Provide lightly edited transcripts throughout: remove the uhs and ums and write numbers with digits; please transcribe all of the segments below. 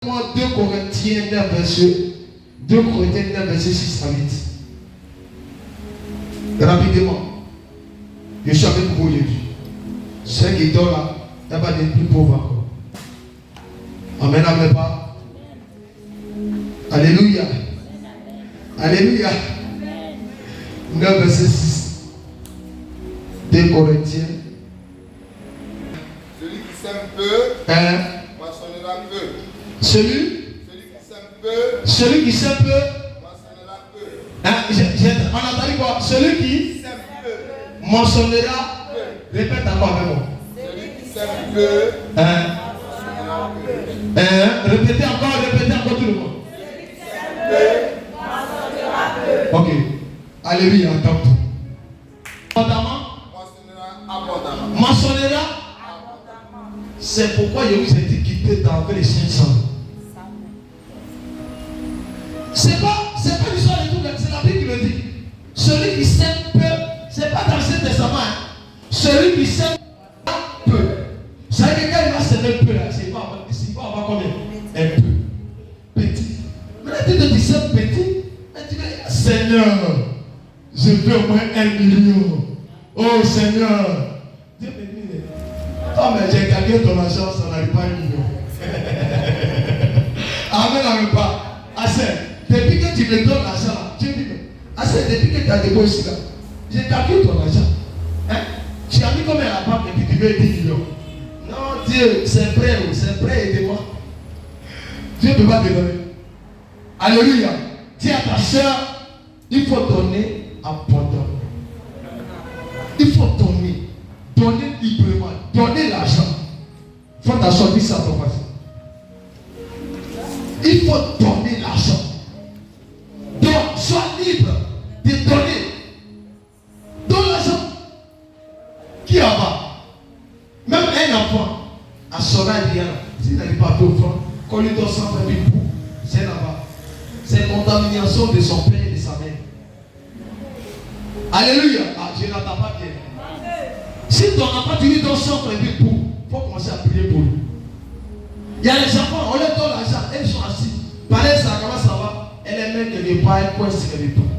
2 Corinthiens 9, verset 6 à 8. Rapidement. Je suis avec vous aujourd'hui. Ceux qui dorment là, il n'y a pas de plus pauvres encore. Amen, amen pas. Alléluia. Alléluia. 9, verset 6. 2 Corinthiens. Celui qui sème peu, moissonnera peu. Celui qui sème peu, moissonnera peu. On a entendu quoi? Celui qui Sème peu, moissonnera. Répète encore avec moi. celui qui sème peu, moissonnera peu. Répétez encore tout le monde. Ok. Alléluia, attends. Abondamment. Moissonnera. C'est pourquoi je vous ai dit quitter d'enlever les 500. C'est pas l'histoire de tout, c'est la Bible qui le dit. Celui qui sème peu, c'est pas dans le Saint Testament. Hein. Celui qui sème peu. Ça veut dire que quand il va semer peu là, il va avoir combien? Un peu. Petit. Maintenant tu te dis c'est petit. Et tu dis, Seigneur, je veux au moins 1 million. Oh Seigneur. Dieu me dit, oh mais j'ai gagné ton argent, ça n'arrive pas à 1 million. Amen, amen pas. Assez. Depuis que tu me donnes l'argent, tu dis, assez, depuis que tu as déposé ici là, j'ai calculé ton argent. Hein? Tu as mis combien à la banque et puis tu veux 10 millions. Non, Dieu, c'est prêt, aidez-moi. Dieu ne peut pas te donner. Alléluia. Dis à ta soeur, il faut donner abondamment. Il faut donner librement, donner l'argent. Il faut t'assortir ça pour passer. Il faut donner l'argent. Donc, sois libre de donner. Donne l'argent. Qui en va? Même un enfant, à son âge, s'il n'arrive pas à faire offrande, qu'on lui donne 120 000 pour, c'est là-bas. C'est contamination de son père et de sa mère. Alléluia. Ah, je n'entends pas bien. Si ton enfant, tu lui donnes 120 000 pour, il faut commencer à prier pour lui. Il y a les enfants, on leur donne l'argent, elles sont assises. Pareil, ça, comment ça va? Elle est même quelque part, elle coince quelque part.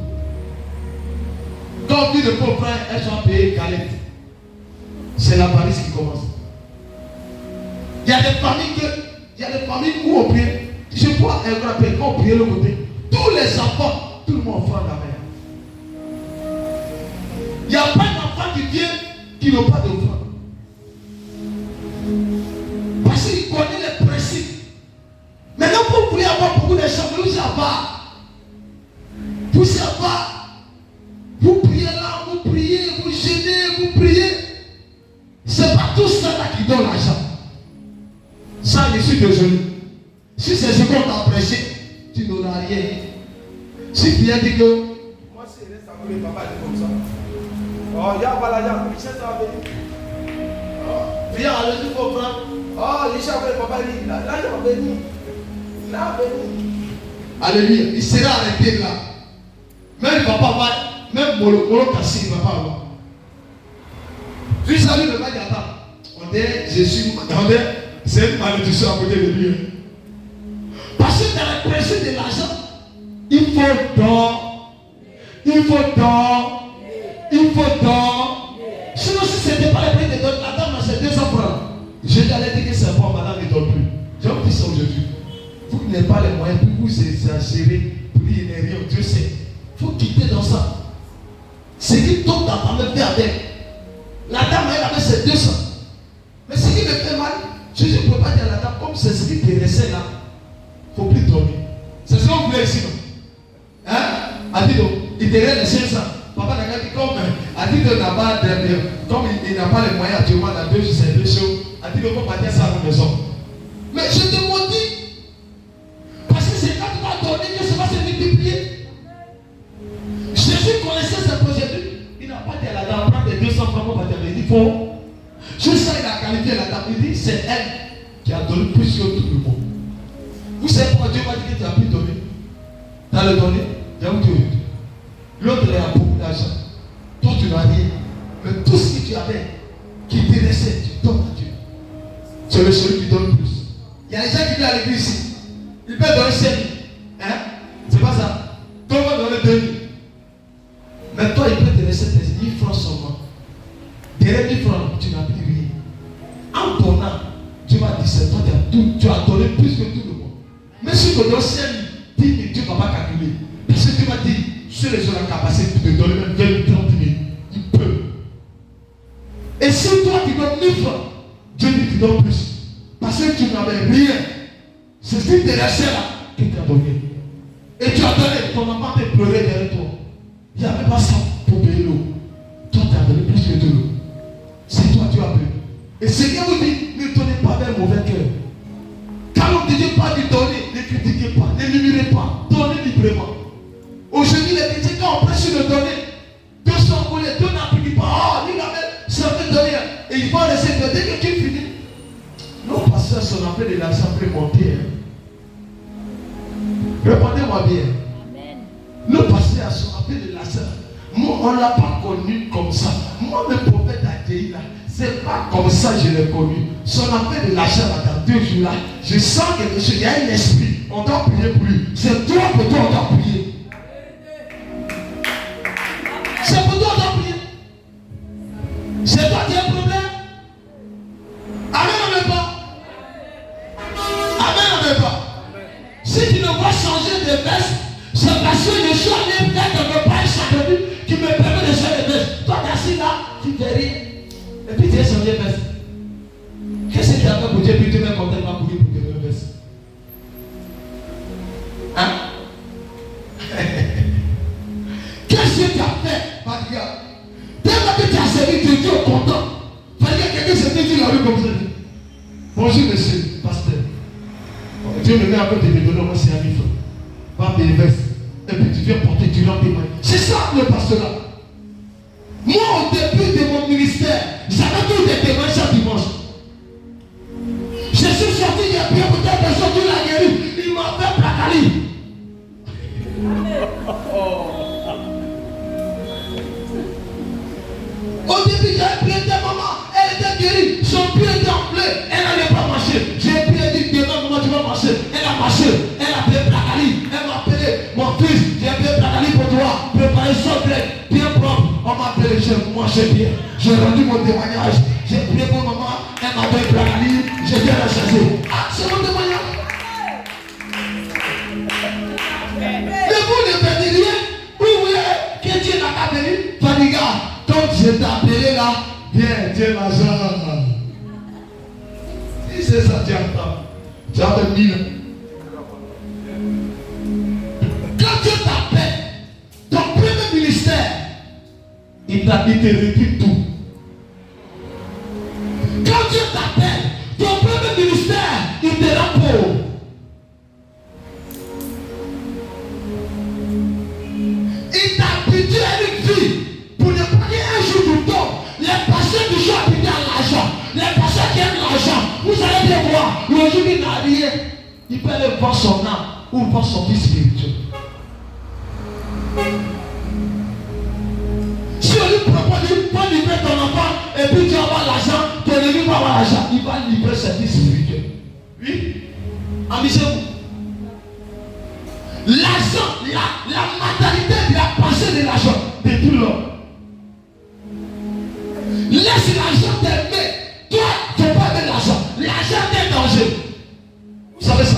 Quand plus de pauvres frères, elles sont payées galette. C'est la paresse qui commence. Il y a des familles où on prie. Je vois un grand père, quand on prie le côté, tous les enfants, tout le monde offre la main. Il n'y a pas d'enfant qui vient qui n'a pas d'offrande. Parce qu'il connaît les principes. Maintenant, vous pouvez avoir beaucoup de choses, mais vous savez. Vous savez. Vous priez là, vous priez, vous gênez, vous priez. C'est pas tout ça là qui donne l'argent. Ça, je suis désolé. Si c'est ce qu'on t'a prêché, tu n'auras rien. Si tu as dit que moi, si je reste à mon papa, c'est comme ça. Oh, il n'y a pas l'argent, Michel, ça va venir. Viens, allez-y, il faut prendre. Oh, Michel, papa, l'argent va venir. Il va venir. Alléluia, il sera arrêté là. Même il ne va pas avoir, même Molo Kassi, il ne va pas avoir. Puis ça lui ne va pas dire, attends, on dit, c'est une malédiction à côté de lui. Parce que dans le principe de l'argent, il faut donner. Sinon, si ce n'était pas le prix de donner, la dame c'est 200 francs. Je lui allais dire que c'est bon, madame ne donne plus. Je vous dis ça aujourd'hui. Vous n'avez pas les moyens, puis vous exagérez, puis il n'est rien, Dieu sait. Il faut quitter dans ça. C'est qui tombe dans ta main fait avec. La dame, elle avait ses 200. Mais ce qui me fait mal, Jésus ne peut pas dire à la dame, comme c'est ce qui te restait là, il ne faut plus dormir. C'est ce qu'on voulait ici, non? Hein? A dit donc, il te reste les 500. Papa n'a dit comme, a dit qu'il n'a pas comme il n'a pas les moyens actuellement dans 2 jours, c'est 2 jours, a dit qu'il faut partir ça à la maison. Mais je te maudis. Parce que c'est quand tu vas donner que ça va se multiplier. Jésus connaissait cette procédure. Il n'a pas dit à la dame, prends les 200 francs pour partir. Il dit, faut. Juste ça, il a qualifié la dame. Il dit, c'est elle qui a donné plus que tout le monde. Vous savez pourquoi Dieu m'a dit que tu as pu donner? Tu as le donné, il y a où tu es. L'autre, il a beaucoup d'argent. Toi, tu n'as rien. Mais tout ce que tu avais, qui te restait, tu donnes à Dieu. C'est le celui qui donne plus. Il y a des gens qui viennent à l'église ici. Il peut donner 5 000. Hein? C'est pas ça. Toi, on va donner 2 000. Mais toi, il peut te laisser 1000 francs seulement. Derrière 1000 francs, tu n'as plus rien. En donnant, Dieu va dire, c'est toi, tu as donné plus que tout le monde. Mais si tu donnes 5 000, 10 000, Dieu ne va pas calculer. Parce que Dieu va dire, ceux qui ont la capacité de donner même 20 000, 30 000, ils peuvent. Et si toi, tu donnes 1000 francs, Dieu dit, tu donnes plus. Parce que tu n'avais rien. C'est ce qui te restait là qui t'a donné. Et tu as donné, ton enfant t'a pleuré derrière toi. Il n'y avait pas ça pour payer l'eau. Toi, tu as donné plus que de l'eau. C'est toi, tu as payé. Et Seigneur vous dit, ne donnez pas d'un mauvais cœur. Quand on ne dit pas de donner, ne critiquez pas, ne murmurez pas, donnez librement. Aujourd'hui, les chrétiens, quand on prêche de donner, 200 volets, 2 n'appliquent pas. Oh, lui, ça veut donner. Et il va laisser de dès que tu finis. Nos pasteurs sont appelés de l'assemblée montée. Répondez-moi bien. Amen. Nos pasteurs sont appelés de l'assemblée. Moi, on ne l'a pas connu comme ça. Moi, le prophète Adéhi, là, c'est pas comme ça que je l'ai connu. Son appel de l'achat dans 2 jours là, je sens quelque chose, il y a un esprit. On doit prier pour lui. C'est toi pour toi, on doit prier. C'est pour toi, on doit prier. C'est toi qui as un problème. Amen, amen pas. Amen, amen pas. Si tu ne vas changer de veste, c'est parce que je suis allé faire quelque part chaque nuit qui me permet de changer de veste. Toi, tu es assis là, tu fais rire. Et puis tu es changé de veste. Qu'est-ce que tu as fait pour Dieu? Puis tu es même content de m'appuyer pour te donner une veste. Hein? Qu'est-ce que tu as fait, Fadiga? Tellement que tu as servi Dieu, tu es content. Fadiga, quelqu'un s'est dit la rue comme ça. Bonjour monsieur, pasteur. Dieu me met un peu de me donner au moins 5 000 francs. Va payer veste. Et puis tu viens porter du lendemain. C'est ça le pastorat. Moi, au début de mon ministère, j'avais tous des témoins chaque dimanche. Je suis sorti il y a bien peut-être des gens qui l'ont guéri. Il m'a fait placali. Au début, j'avais prié de maman. Elle était guérie. Son pied était enflé. Elle n'allait pas marcher. J'ai prié dit demain, maman, tu vas marcher. Elle a marché. Elle a payé placali. Elle m'a appelé. Mon fils, j'ai payé placali pour toi. Préparez son blé. Bien propre. On m'a appelé, j'ai mangé bien. J'ai rendu mon témoignage. J'ai prié pour maman. Elle m'a payé placali. J'ai bien la chercher. Ah, c'est mon témoignage. Mais vous ne perdez rien. Vous voulez que Dieu n'a pas béni. Fadiga, quand je t'ai appelé là, viens, Dieu l'argent. Si c'est ça, tu entends. Tu as 1000. Quand Dieu t'appelle, ton premier ministère, il te retire tout. Quand Dieu t'appelle, ton premier ministère, il te rend pauvre. Il t'a habitué à une vie pour ne pas qu'il y ait un jour du temps. Les pasteurs du jour habitués à l'argent. Les pasteurs qui aiment l'argent. Vous allez bien voir, le jour il n'a rien, il peut aller voir son âme ou voir son fils spirituel. Si on lui propose, il va livrer ton enfant et puis tu vas avoir l'argent, ton ennemi va avoir l'argent, il va livrer ses fils spirituels. Oui, amusez-vous. L'argent, la mentalité de la pensée de l'argent détruit l'homme. Laisse l'argent t'aimer. Toi, tu n'as pas de l'argent. L'argent est un danger. Vous savez ça?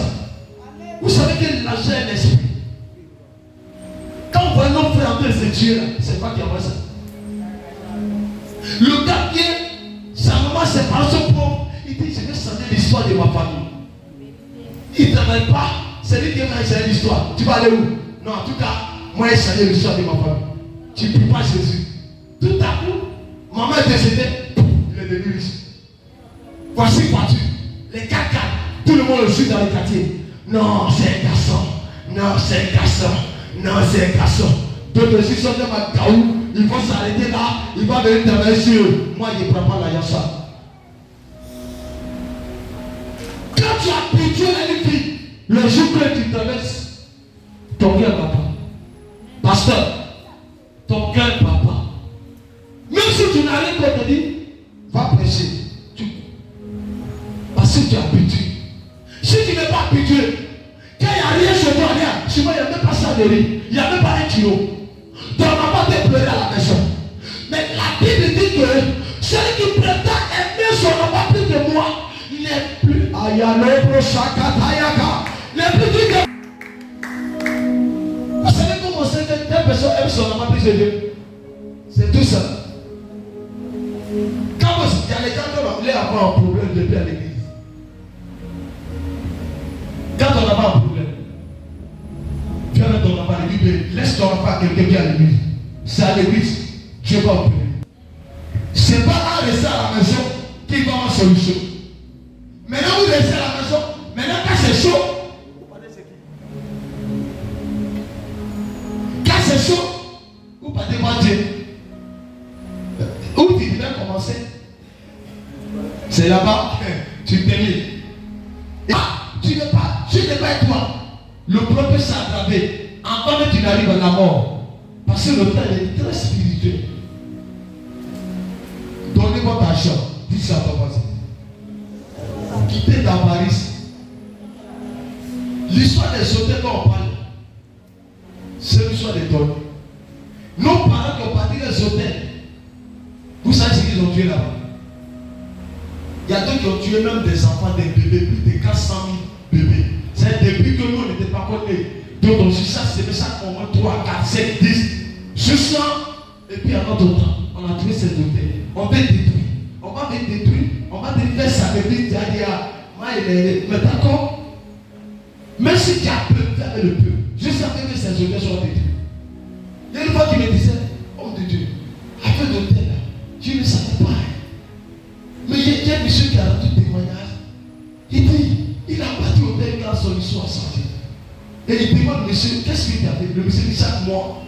Vous savez que l'argent est un esprit. Quand on voit nos frères en train de se tuer là, c'est pas qui envoie ça. Le gars vient, sa maman s'est parlé son pauvre. Il dit, je vais changer l'histoire de ma famille. Il ne travaille pas. C'est lui qui va changer l'histoire. Tu vas aller où? Non, en tout cas, moi j'ai changé l'histoire de ma famille. Tu ne pries pas Jésus. Tout à coup, maman est décédée. Il est devenu riche. Voici voiture. Les 4x4. Tout le monde le suit dans les quartiers. Non, c'est un garçon. Non, c'est un garçon. Non, c'est un garçon. D'autres aussi sont dans ma gaou. Ils vont s'arrêter là. Ils vont venir travailler sur eux. Moi, je ne prends pas la yassa. Quand tu as habitué la vie, le jour que tu traverses, ton cœur va pas. Pasteur, ton cœur va pas. Même si tu n'as rien qu'on te dit, va prêcher. Parce que tu es habitué. Si tu n'es pas habitué, Quand il n'y a rien chez toi, rien. Chez moi, il n'y a même pas ça de riz. Il n'y a même pas un kilo. Ton maman te pleurer à la maison. Mais la Bible dit que celui qui prétend aimer son enfant plus que moi n'est plus Ayalo Shakatayaka. N'est plus dit que. Vous savez comment c'est que telle personne aime son enfant plus que Dieu? C'est tout ça. Quand il y a les gens qui ont avoir un problème depuis à l'église. Quand on n'a pas un problème, tu vas mettre ton enfant à l'église, laisse ton enfant à quelqu'un qui est à l'église. C'est à l'église, tu vas au problème. C'est pas à rester à la maison qu'il va avoir une solution. Maintenant, vous restez à la maison, maintenant quand c'est chaud, quand c'est chaud, vous partez voir Dieu. Où tu devais commencer? C'est là-bas, tu termines. Tu n'es pas être toi. Le problème peut s'aggraver avant que tu n'arrives à la mort. Parce que le temps est très spirituel. Donnez votre argent. Dites ça à ton voisin. Quittez l'avarice. L'histoire des hôtels dont on parle, c'est l'histoire des dons. Nos parents qui ont parti des hôtels, vous savez ce qu'ils ont tué là-bas? Il y a d'autres qui ont tué même des enfants, des bébés, plus de 400 000 bébés. C'est depuis que nous, on n'était pas connus. Donc, on dit ça, c'est ça qu'on moins 3, 4, 7, 10. Juste ça. Et puis, à notre temps, on a tué cet hôtel. On va détruire. On va détruire. On va détruire ça. Mais d'accord. Même si tu as peu, tu avais le peu. Je savais que ces hôtels sont détruits. Il y a une fois qui me disait, homme de Dieu, avec l'hôtel là, je ne savais pas. Mais il y a un monsieur qui a rendu témoignage. Il dit, il a bâti l'hôtel quand son histoire sorti. Et il demande, monsieur, qu'est-ce qu'il a fait? Le monsieur dit, chaque mois,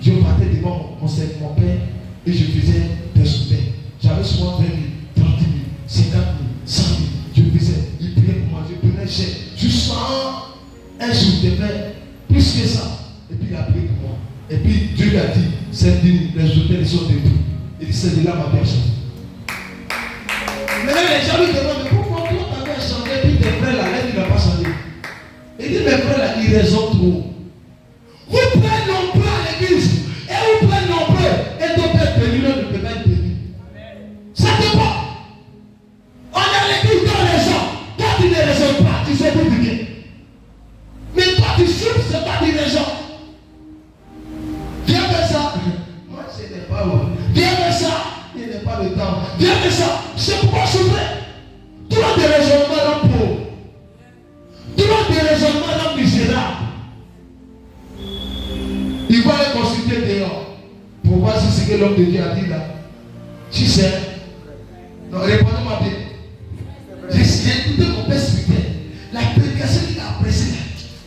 je partais devant mon père et je faisais des soutens. J'avais souvent 20 000, 30 000, 50 000, 100 000. Je faisais, il priait pour moi, je prenais cher. Jusqu'à un jour, je devais plus que ça. Et puis il a prié pour moi. Et puis Dieu lui a dit, c'est dit, les hôtels sont détruits. Il dit, c'est de là ma personne. Mais là, les gens lui demandent, mais pourquoi toi tu avais changé et puis tes frères là, il n'a pas changé? Il dit, mes frères là, ils raisonnent trop. Vous prenez nombreux à l'église et vous prenez nombreux et ton père béni, l'autre ne peut pas être béni. Ça dépend. On est à l'église dans les gens. Toi tu ne raisonnes pas, tu sais plus bien. Mais toi tu souffres, c'est pas des gens. Viens faire ça. Moi je n'ai pas. Viens faire ça. Il n'est pas le temps. Viens faire ça. C'est pourquoi souffrir. Tu as des raisonnements dans pauvre. Tu as des raisonnements dans misérable. Il va les consulter dehors pour voir si c'est ce que l'homme de Dieu a dit là. Si c'est. Non, répondez-moi bien. J'ai écouté mon père spirituel. La prédication qu'il a pressée là,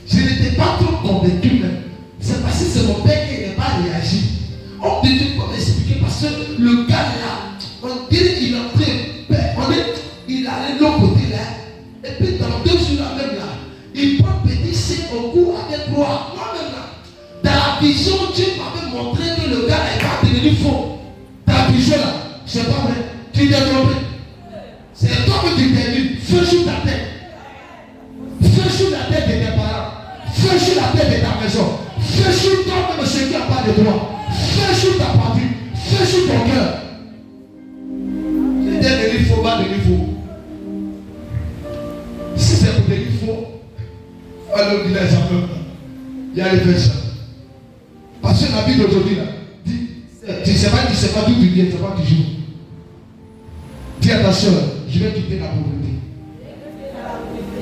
je n'étais pas trop convaincu même. C'est parce que c'est mon père qui n'a pas réagi. On peut Dieu pour m'expliquer parce que le gars là, on dirait qu'il est entré, il allait de l'autre côté là. Et puis dans 2 jours là même là, il prend petit C au cou avec droit. Moi-même là. Dans la vision, Dieu m'avait montré que le gars n'est pas devenu faux. Dans la vision là, c'est pas vrai. Tu t'es trompé. C'est toi que tu t'es dit, feu sur ta tête. Feu sur la tête de tes parents. Feu sur la tête de ta maison. Feu sur toi-même ce qui n'a pas de droit. Feu sur ta partie. Feu sur ton cœur. Si t'es devenu faux, va devenir faux. Si c'est pour devenir faux, alors il a les enfants. Il y a les personnes. Parce que la vie d'aujourd'hui là, dit, tu ne sais pas d'où tu viens, tu ne sais pas tu joues. Dis à ta soeur, je vais quitter la pauvreté.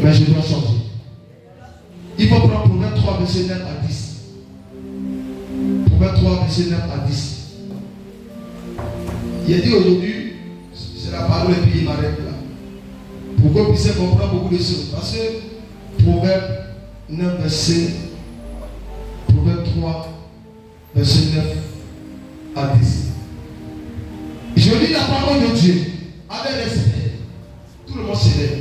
Mais je dois changer. Il faut prendre Proverbe 3, verset 9 à 10. Proverbe 3, verset 9 à 10. Il a dit aujourd'hui, c'est la parole et puis il m'arrête là. Pour que vous puissiez comprendre beaucoup de choses. Parce que Proverbe 9, verset Proverbe 3, verset 9 à 10. Je lis la parole de Dieu avec respect. Tout le monde se lève.